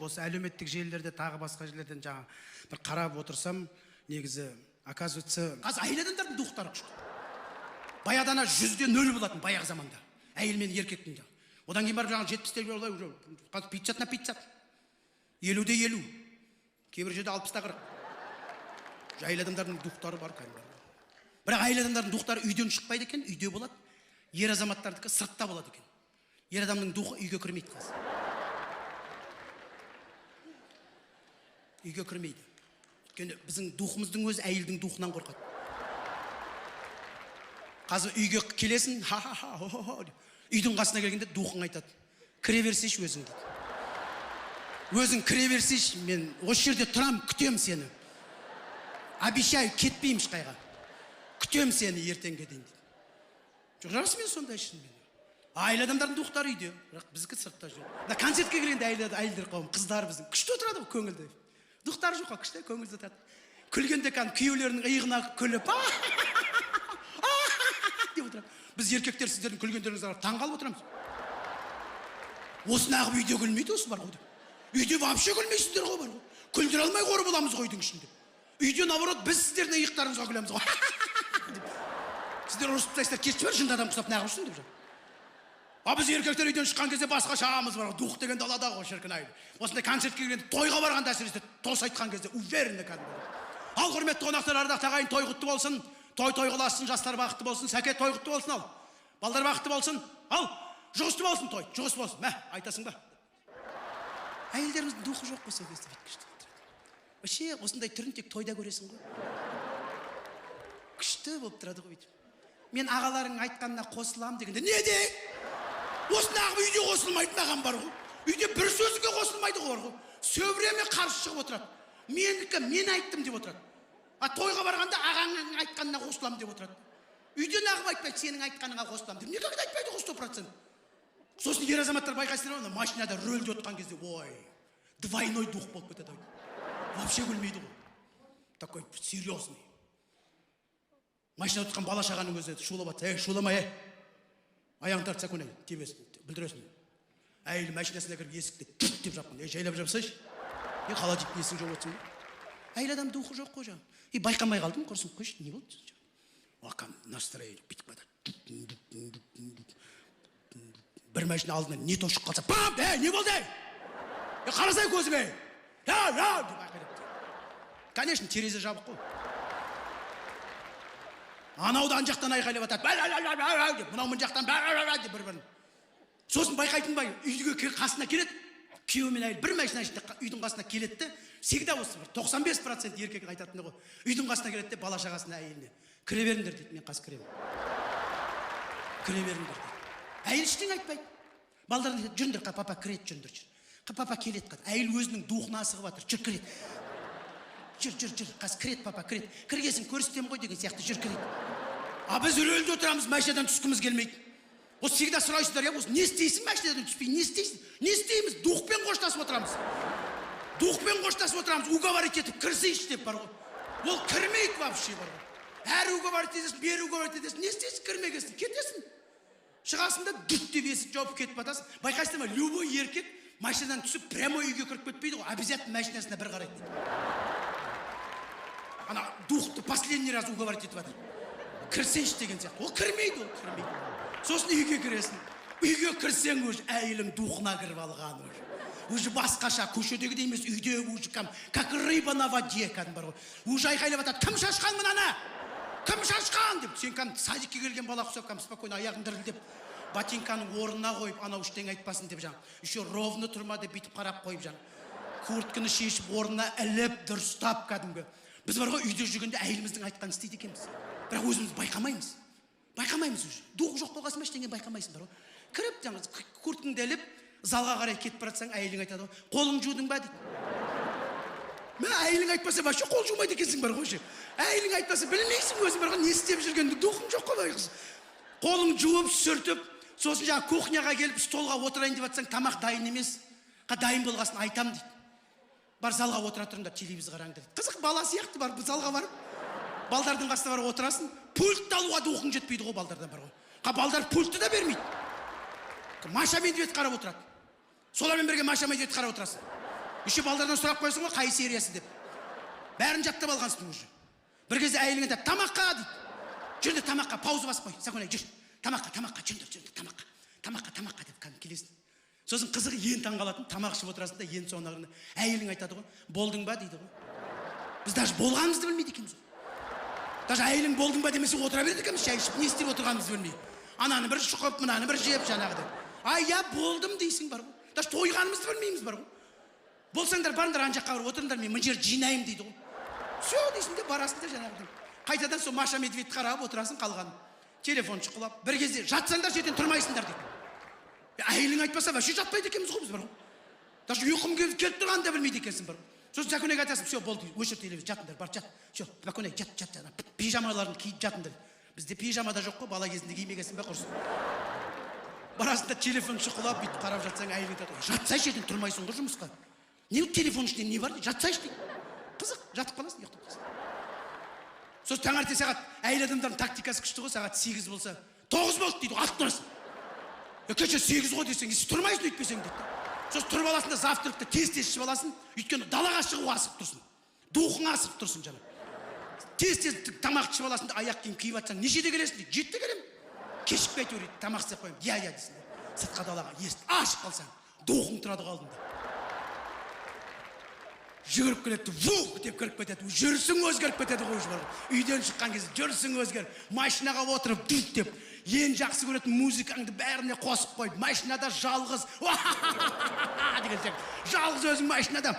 Осы әлеуметтік желілерде тағы басқа жерлерден жаңа бір қарап отырсам, негізі оказывается, қазір әйел адамдардың духтары күшті. Баяғыда 100-де 0 болатын баяғы заманда. Әйел мен еркектің де. Одан кейін барып жаңа 70-те уже 50 на 50. 50-де 50. Кейбір жерде 60-та 40. Әйел адамдардың духтары бар кәдімгі. Бірақ әйел адамдардың духтары үйден шықпайды екен, үйде болады. Ер азаматтардікі сыртта болады екен. Ер адамның духы үйге кірмейді қазір. Үйге кірмейді. Өйткені біздің духымыздың өзі әйелдің духынан қорқады. Қазір үйге келесің, ха-ха-ха, үйдің қасына келгенде духың айтады. Кіре берсейші өзің дейді. Өзің кіре берсейші, мен осы жерде тұрам, күтем сені. Обещаю, кетпеймін ешқайға. Күтем сені ертеңге дейін дейді. Жоқ, расымен сондай шын мен. Әйел адамдардың духтары үйде, бірақ біздікі сыртта жүр. Концертке келгенде әйелдер қауым, қыздар біздің күшті отырады ғой көңілді. Духтары жоқ, күшті көңілді отырады. Күлгенде күйеулерінің иығына күліп, деп отырады. Біз еркектер сіздердің күлгендеріңізге таң қалып отырамыз. Осы нағып үйде күлмейді осы бар ғой деп. Үйде вообще күлмейсіздер ғой бар ғой. Күлдіре алмай қор боламыз ғой үйдің ішінде. Үйде наоборот біз сіздердің иықтарыңызға күлеміз ғой. Сіздер ұрысып тастайсыздар, кетші бер, жынды адам құсап нағып жүрсің деп жатыр. Біз еркектер үйден шыққан кезде басқа шағамыз бар. Дух деген далада ғой шіркін ай. Осындай концертке келгенде, тойға барғанда әсіресе тос айтқан кезде уверенно кәдімгі. Ал құрметті қонақтар, ардақты ағайын, той құтты болсын. Той қыласын, жастар бақытты болсын. Сәке той құтты болсын ал. Балдар бақытты болсын. Ал, жұғысты болсын той, жұғысты болсын. Мә, айтасың ба? Әйелдеріміздің духы жоқ қой сол кезде күшті отырады. Вообще осындай түрін тек тойда көресің ғой. Күшті болып тұрады ғой. Мен ағаларың айтқанына қосылам дегенде, не де? Осындағы үйде қосылмайтын ағам бар ғой. Үйде бір сөзге қосылмайды ғой бар ғой. Сөбіреме қарсы шығып отырады. Менікі, мен айттым деп отырады. Тойға барғанда ағаңның айтқанына қосылам деп отырады. Үйде нағып айтпайды, сенің айтқаныңа қосылам деп. Неге айтпайды ғой 100%. Сосын ер азаматтар байқайсыздар ма, машинада рөлде отқан кезде, ой, двойной дух болып кетеді. Вообще күлмейді ғой. Такой серьезный. Машинада отқан бала шағаның өзі шулап атса, шулама, аяғын тартса көне, тебесін, білдіресін. Әйелі машинасына кіріп есікті деп жапқан. Жайлап жапсайшы. Холодильник есің жоқ өтсің. Әйел адам духы жоқ қой жаңа. Байқамай қалдым, құрсын қойшы, не болды? Оқан настроение бітіп бады. Бір машина алдынан не тошып қалса, бам, не болды? Қарасай көзіңе. Деп айқайлап. Конечно, терезе жабық қой. Анаудан жақтан айқайлап атады. Мынау мын жақтан деп бір-бірін. Сосын байқайтын бай, үйге қасына келеді. Күйеу мен әйел бір машина ішінде үйдің қасына келеді. Всегда осы 95% еркек айтатыны ғой. Үйдің қасына келеді де бала шағасына әйеліне. Кіре беріңдер дейді, мен қас кіремін. Кіре беріңдер дейді. Әйел іштен айтпайды. Балдарына дейді, жүріңдер, папа кіреді, жүріңдер. Папа келеді, әйел өзінің духына асығып жатыр. Жүр кіреді. Жүр, қас кіреді, папа кіреді. Кіргесін көрсетем ғой деген сияқты жүр кіреді. Біз рөлде отырамыз, машинадан түскіміз келмейді. Осы всегда сұрайсыздар, осы не істейсің машинадан түспей, не істейсің? Не істейміз? Духпен қоштасып отырамыз. Духпен қоштасып отырамыз, уговорить етіп кірсейші деп бар ғой. Ол кірмейді вообще бар ғой. Әр уговорить етесің, бер уговорить етесің, не істейсің? Кірмегесің, кетесің. Шығасында дүт деп есік жауып кетіп батасың. Байқайсыздар ма, любой еркек машинадан түсіп прямо үйге кіріп кетпейді ғой, обязательно машинасына бір қарайды. Ана духты последний раз уговорить етіп жатыр. Кірсейші деген сияқты. Ол кірмейді, ол кірмейді. Сосын үйге кіресің. Үйге кірсең уже әйелің духына кіріп алған уже. Уже басқаша, көшедегі емес, үйде уже как рыба на воде кәдім бар ғой. Уже айқайлап атады, кім шашқан мынаны? Кім шашқан деп. Сен садикке келген бала құсап, спокойно аяғын дірілдеп, ботинканың орнына қойып, анау іштен айтпасын деп жаң. Еще ровно тұрма деп бүйтіп қарап қойып жаң. Куртканы шешіп, орнына іліп, дұрыстап кәдімгі. Біз бар ғой үйде жүргенде әйеліміздің айтқанын істейді екенбіз. Бірақ өзіміз байқамаймыз. Байқамаймыз уже. Духы жоқ болғасын ба ештеңе байқамайсың бар ғой. Кіріп жаңа курткаңды іліп, залға қарай кетіп баратсаң, әйелің айтады ғой, қолың жудың ба дейді. Мен әйелің айтпаса вообще қол жумайды екенсің бар ғой. Әйелің айтпаса білмейсің өзің бар ғой, не істеп жүргенді, духың жоқ қой қыз. Қолың жуып, сүртіп, сосын жаңа кухняға келіп, столға отырайын деп жатсаң, тамақ дайын емес. Дайын болғасын айтам дейді. Бар залға отыра тұрыңдар, телевизор қараңдар дейді. Қызық бала сияқты бар, залға барып, балдардың қасына барып отырасың, пультті алуға духың жетпейді ғой балдардан бар ғой. Балдар пультті да бермейді. Маша Медведь қарап отырады. Солармен бірге Маша Медведь қарап отырасың. Үші балдардан сұрақ қойсың ғой, қай сериясы деп. Бәрін жаттап алғансың уже. Бір кезде әйелің айтады, тамаққа дейді. Жүрді тамаққа, пауза басып қой. Сақонай, жүр. Тамаққа, жүрді, тамаққа деп келесің. Сосын қызығы ен таңғалатын, тамақ ішіп отырасың да, ен соңына әйелің айтады ғой, болдың ба дейді ғой. Біз даже болғанымызды білмейді екенбіз. Даже әйелің болдың ба демесе отыра береді екенбіз, шай ішіп, не істеп отырғанымызды білмей. Ананы бір шұқып, мынаны бір жеп жаңағыдай. Ай, я болдым дейсің бар ғой. Даже тойғанымызды білмейміз бар ғой. Болсаңдар барыңдар ана жаққа барып отырыңдар, мен мына жер жинаймын дейді ғой. Все дейсің де барасың да жаңағыдай. Қайтадан сол Маша Медведь қарап отырасың қалған. Телефон шұқылап, бір кезде жатсаңдар жерден тұрмайсыңдар дейді. Әйелің айтпаса вообще жатпайды екенбіз ғой біз бар ғой. Даже ұйқым келіп тұрғанын да білмейді екенсің бар ғой. Сосын Зәкөнеге айтасың, все болды, өшір телевизор, жатыңдар, бар жат. Все, Зәкөне, жат, пижамаларын киіп жатыңдар. Бізде пижамада жоқ қой, бала кезінде кимегенсің ба құрсын. Барасың да телефон шұқылап бүйтіп қарап жатсаң, әйелің айтады, жатсайшы жерден тұрмайсың ғой жұмысқа. Не телефон ішінде не бар дейді, жатсайшы дейді. Қызық, жатып қаласың, ұйықтап қаласың. Сосын таңертең сағат, әйел адамдардың тактикасы күшті ғой, сағат 8 болса, 9 болды дейді, атып тұрасың. Кеше 8 ғой десең, тұрмайсың өйтпесең дейді. Сосын тұрып аласың да завтракты тез ішіп аласың, өйткені далаға шығуға асығып тұрсың. Духың асығып тұрсың жаңа. Тез тамақ ішіп аласың да аяқ киім киіп жатсаң, нешеде келесің дейді, 7-те келем. Кешікпей әйтеуір тамақ істеп қоямын. Я дейсің. Сыртқа далаға есік ашып қалсаң, духың тұрады алдында. Жүгіріп келеді, вух деп кіріп кетеді. Жүрсің өзгеріп кетеді ғой уже. Үйден шыққан кезде жүрсің өзгеріп, машинаға отырып дүт деп, ең жақсы көретін музыкаңды бәріне қосып қойып, машинада жалғыз деген сияқты. Жалғыз өзің машинада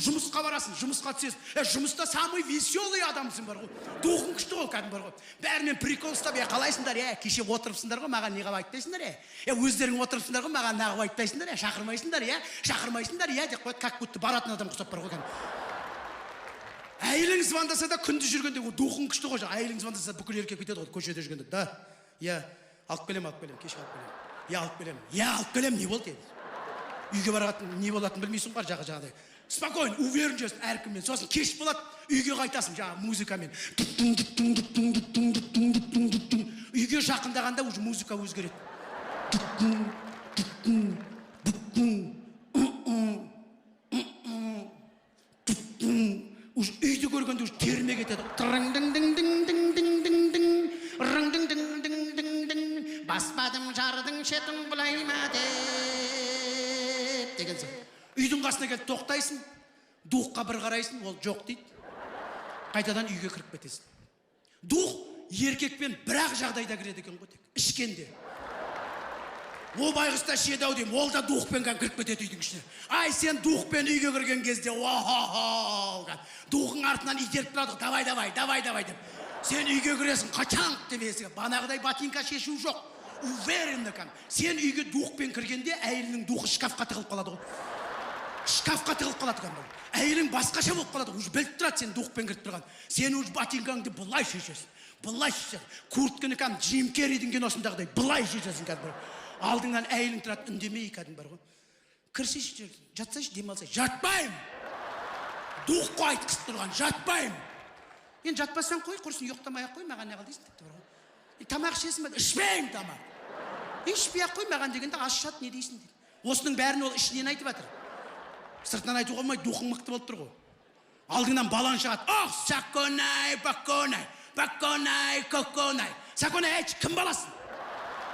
жұмысқа барасың, жұмысқа түсесің. Жұмыста самый веселый адамсың бар ғой. Духың күшті ғой кәдімгі бар ғой. Бәрімен прикол ұстап, қалайсыңдар, кеше отырыпсыңдар ғой, маған неғып айтпайсыңдар, өздерің отырыпсыңдар ғой, маған неғып айтпайсыңдар, шақырмайсыңдар, деп қояды, как будто баратын адам құсап бар ғой. Әйелің звондаса да күнді жүргенде духың күшті ғой. Әйелің звондаса бүкіл еркек бүйтеді ғой, көшеде жүргенде. Да, алып келем, кешке алып келем. Алып келем, не болды еді? Үйге баратын, не болатын білмейсің ғой, жағадай. Спокойно, уверен жүрсің әркіммен. Сосын кеш болады, үйге қайтасың жаңа музыкамен. Үйге жақындағанда уже музыка өзгереді. Үйді көргенде уже терме кетеді. Баспадым жардың шетін бұлай ма деп деген сияқты. Үйдің қасына келіп тоқтайсың, духқа бір қарайсың, ол жоқ дейді. Қайтадан үйге кіріп кетесің. Дух еркекпен бір-ақ жағдайда кіреді екен ғой тек, ішкенде. О байғұста шеді-ау деймін, ол да духпен кіріп кетеді үйдің ішіне. Ай, сен духпен үйге кірген кезде, духың артынан итеріп тұрады, давай деп. Сен үйге кіресің, қачанқ деп есігі, банағыдай ботинка шешу жоқ. Уверенді кән. Сен үйге духпен кіргенде, әйелінің духы шкафқа тығылып қалады ғой. Шкафқа тығылып қалады кән. Әйелің басқаша болып қалады, уже біліп тұрады сен духпен кіріп тұрған. Сен уже ботинкаңды бұлай шешесің. Курткіні кән, Джим Керридің киносындағыдай бұлай шешесің кән. Алдыңнан әйелің тұрады, үндемей кәдім бар ғой. Кірсейші, жатсайшы, демалсайшы. Жатпайым! Духқа айтқысы тұрған, жатпайым! Енді жатпасаң қой, құрсын ұйықтамай-ақ қой, маған не қыл дейсің тіпті бар ғой. Тамақ ішесің бе? Ішпеймін тамақ. Ішпей-ақ қой, маған дегенде ашшат не дейсің дейді. Осының бәрін ол ішінен айтып жатыр. Сыртынан айту қылмай, духың мықты болып тұр ғой. Алдыңнан балан шығады. Ох, Саконай, Коконай. Саконай, айтшы, кім баласың?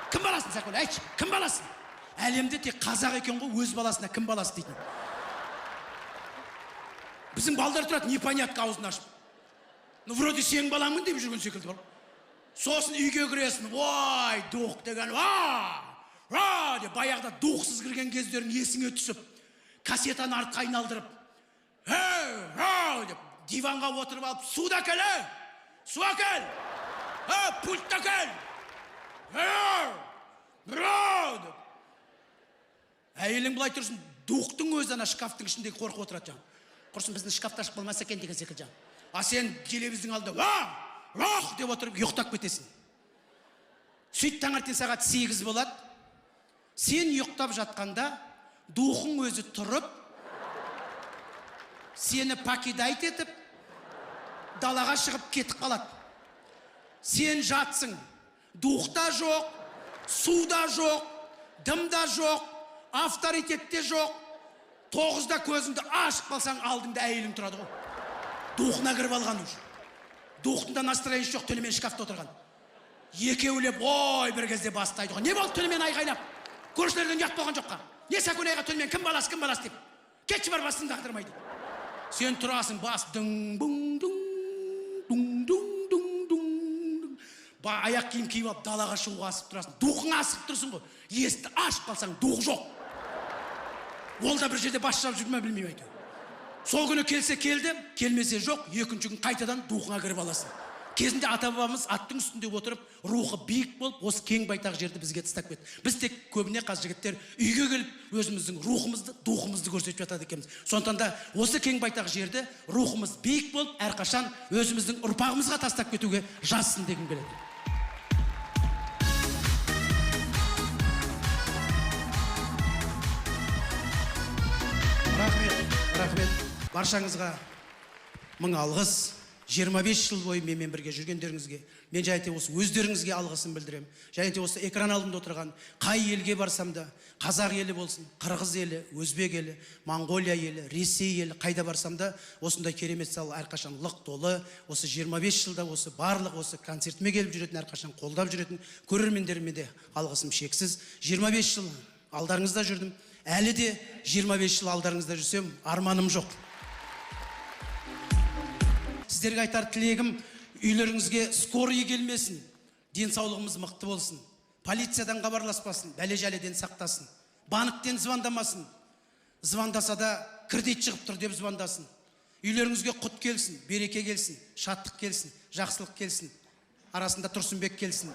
Кім баласың, Саконай, айтшы, кім баласың? Әлемде тек қазақ екен ғой, өз баласына кім баласы дейтін. Біздің балдар тұрады, непонятка аузын ашып. Вроде сен балаңмын деп жүрген секілді бар. Сосын үйге кіресің, ой, дух деген, деп баяғыда духсыз кірген кездерің есіңе түсіп, кассетаны артқа айналдырып, деп диванға отырып алып, су да кел, су әкел, пульт та кел, деп. Әйелің бұлай тұрсын, духтың өзі ана шкафтың ішіндегі қорқып отырады жаң. Құрсын біздің шкафта ашып болмаса екен деген секілді жаң. А сен телевиздің алдында деп отырып ұйықтап кетесің. Сөйт таңертең сағат 8 болады. Сен ұйықтап жатқанда духың өзі тұрып, сені покидайт етіп, далаға шығып кетіп қалады. Сен жатсың, духта жоқ, суда жоқ, дымда жоқ, авторитетте жоқ. 9-да көзіңді ашып қалсаң, алдыңда әйелің тұрады ғой. Духына кіріп алған уже. Духында настроение жоқ, төмен шкафта отырған. Екеулеп, ой, бір кезде бастайды ғой. Не болды төмен айғайлап? Көршілерден ұят болған жоққа. Не сәкөнайға төмен, кім баласы деп. Кетші бар басыңды қақтырмайды. Сен тұрасың, бас аяқ киім киіп алып далаға шығуға асып тұрасың. Духың асып тұрсың ғой. Есікті ашып қалсаң, дух жоқ. Ол да бір жерде бас шалып жүрме білмеймін әйтеуір. Сол күні келсе келді, келмесе жоқ, екінші күн қайтадан духыңа кіріп аласың. Кезінде ата бабамыз аттың үстінде отырып, рухы биік болып, осы кең байтақ жерді бізге тастап кетті. Біз тек көбіне қаз жігіттер үйге келіп өзіміздің рухымызды, духымызды көрсетіп жатады екенбіз. Сондықтан да осы кең байтақ жерді рухымыз биік болып, әрқашан өзіміздің ұрпағымызға тастап кетуге жазсын дегім келеді. Рахмет. Баршаңызға мың алғыс. 25 жыл бойы менімен бірге жүргендеріңізге, мен және де осы өздеріңізге алғысын білдірем. Және де осы экран алдында отырған қай елге барсам да, қазақ елі болсын, қырғыз елі, өзбек елі, Моңғолия елі, Ресей елі, қайда барсам да осындай керемет зал әрқашан лық толы. Осы 25 жылда осы барлық осы концертіме келіп жүретін, әрқашан қолдап жүретін көрермендеріме де алғысым шексіз. 25 жыл алдарыңызда жүрдім. Әлі де 25 жыл алдарыңызда жүрсем, арманым жоқ. Сіздерге айтар тілегім, үйлеріңізге скорый келмесін, денсаулығымыз мықты болсын, полициядан хабарласпасын, бәле-жәледен сақтасын, банктен звондамасын, звондаса да кредит шығып тұр деп звондасын. Үйлеріңізге құт келсін, береке келсін, шаттық келсін, жақсылық келсін, арасында Тұрсынбек келсін.